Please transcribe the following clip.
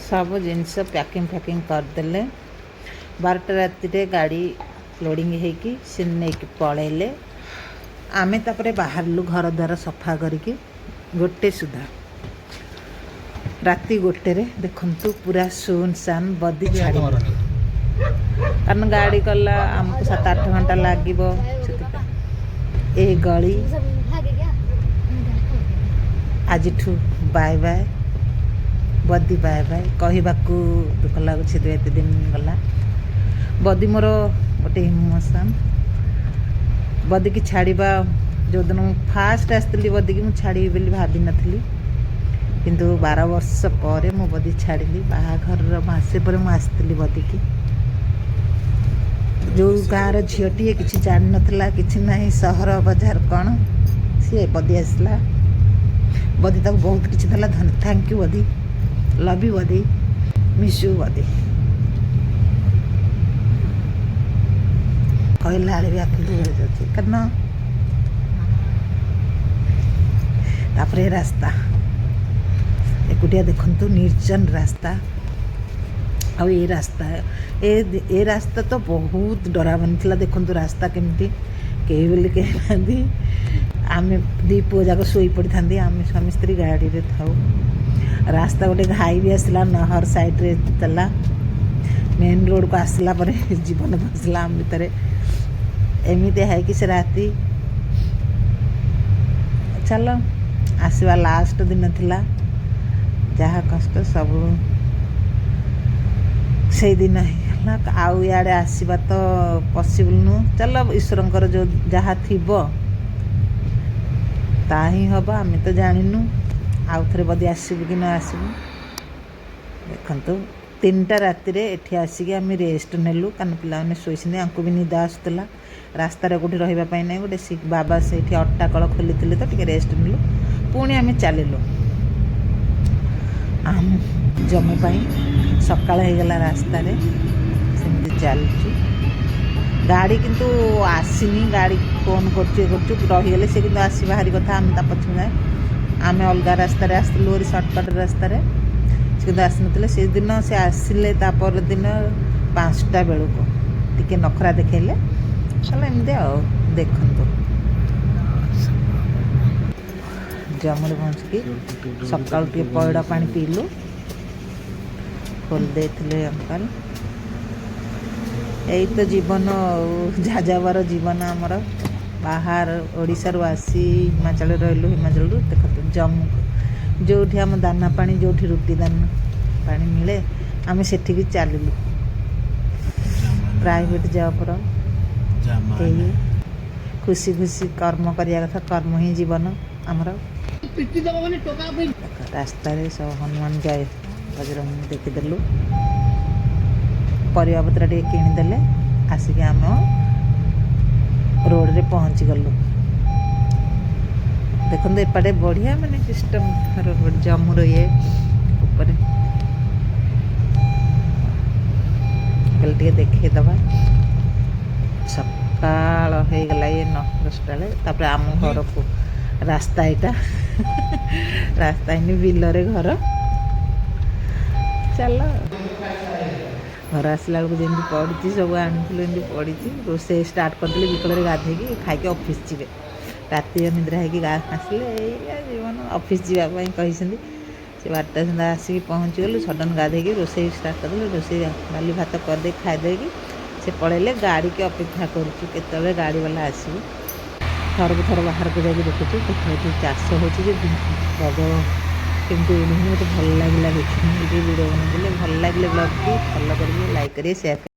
सब जिनस पैकिंग फैकिंग करदे 12टा राति गाड़ी लोडिंग होगी से नहीं पलैले आमे तापरे बाहरलु घर द्वार सफा करके गोटे सुधा राति गोटे देखंतु पूरा सुनसान बदी छाड़ी कारण गाड़ी कला आमको 7-8 घंटा लगे ए गली आज बाय बाय बदी बाय बाय कहवाकू दुख लगुच एत दिन गला बदी मोर गोटे इमोशन बदी की छाड़ा जो दिन फास्ट आसती बदी की छाड़ी बोली भाभी नी किंतु 12 वर्ष पर मो बदी छाड़ी बाहाघर मसे पर मुझी बदी की जो गाँव झीटी किसी जान नाला कि ना सहर बजार कौन सी बदी आसला बदी तक बहुत किसी देला थैंक यू बदी लव यू बदी मिस यू बदी कहला भी आखिर जाऊँगी कारण तापर रास्ता एकुटिया देखंतु निर्जन रास्ता आ ये रास्ता तो बहुत डरावनी थी देखंतु रास्ता केमती कहीं बोली कहीं आम दी पुओ जाक शोई पड़ी था आम स्वामी स्त्री गाड़ी रे थाऊ रास्ता गोटे घाई भी आसला नहर साइड रे चला मेन रोड को आसला पर जीवन बसला आम भितर एमती है कि से राति चलो आसवा लास्ट दिन थिला जहाँ कष्ट सब से दिन आउ इे आसवा तो पॉसिबल नु चलो ईश्वर जो जहाँ थी ता ही हम आम तो जानू आउ थे बदी आसबू कि न आसबू देखु 3टा राति एठी आसिक आम रेस्ट नेलु कारण पे शोने आंको भी निद आसूला रास्ता कौटी रही ना गोटे बाबा से अट्टा कल खोली तो टे रेस्ट नेलु पुणी आम चलू आम जमी सका होगला रास्तार सेमती चलुची गाड़ी किंतु आसनी गाड़ी फोन कर रहीगले सी कि आस बाहरी कथा आम पछू जाए आम अलग रास्त आसलु सर्टकट रास्त कि आसन से दिन से आसिले तापर दिन 5टा बेलू टी नखरा देखले चलो एमती देखु जमुर पहुँचिकी सका पयड़ा पा पीलु खोल दे अंकल यही तो जीवन जाजाबार जीवन आमर बाहर ओडिशारू आसी हिमाचल रही हिमाचल देख जम्मू जो आम दाना पानी जो रुटी दाना पानी मिले आम से चलू प्राइवेट जॉब कहीं खुशी खुशी कर्म करिया कथा कर्म ही जीवन आमर रास्ता सब हनुमान जय बजरंग देखीदेलु परिया पत्र टे किणीदे आसिक आम रोड रे पहुँची गलु देखो एपटे बढ़िया माने सिस्टम जम्मूर ये ऊपर टे देखीदबा सकाल हो गला ये 9-10 आम घर को रास्ता यहाँ रास्ता इन बिलरे घर चल घर आसला बेलू जमी पड़ी सब आनी पड़ी रोसे स्टार्ट करदे विकल गाधे खाई ऑफिस जीवे राति निद्रा हो आसिले जीवन ऑफिस जावाई कही से 12टा सुधा आसिक पहुँची गलु सडन गाधे रोसे स्टार्ट करदे रोसे डाली भात करदे खाईदे से पलैले गाड़ी के अपेक्षा करुँ केतले गाड़ी वाला आसू थर को थर बाहर को जाकि देखुଛୁ देखो चाष हो बग केमती उड़ी मत भल लगे देखिए वीडियो बना भल लगे ब्लॉग को फॉलो करेंगे लाइक करिए शेयर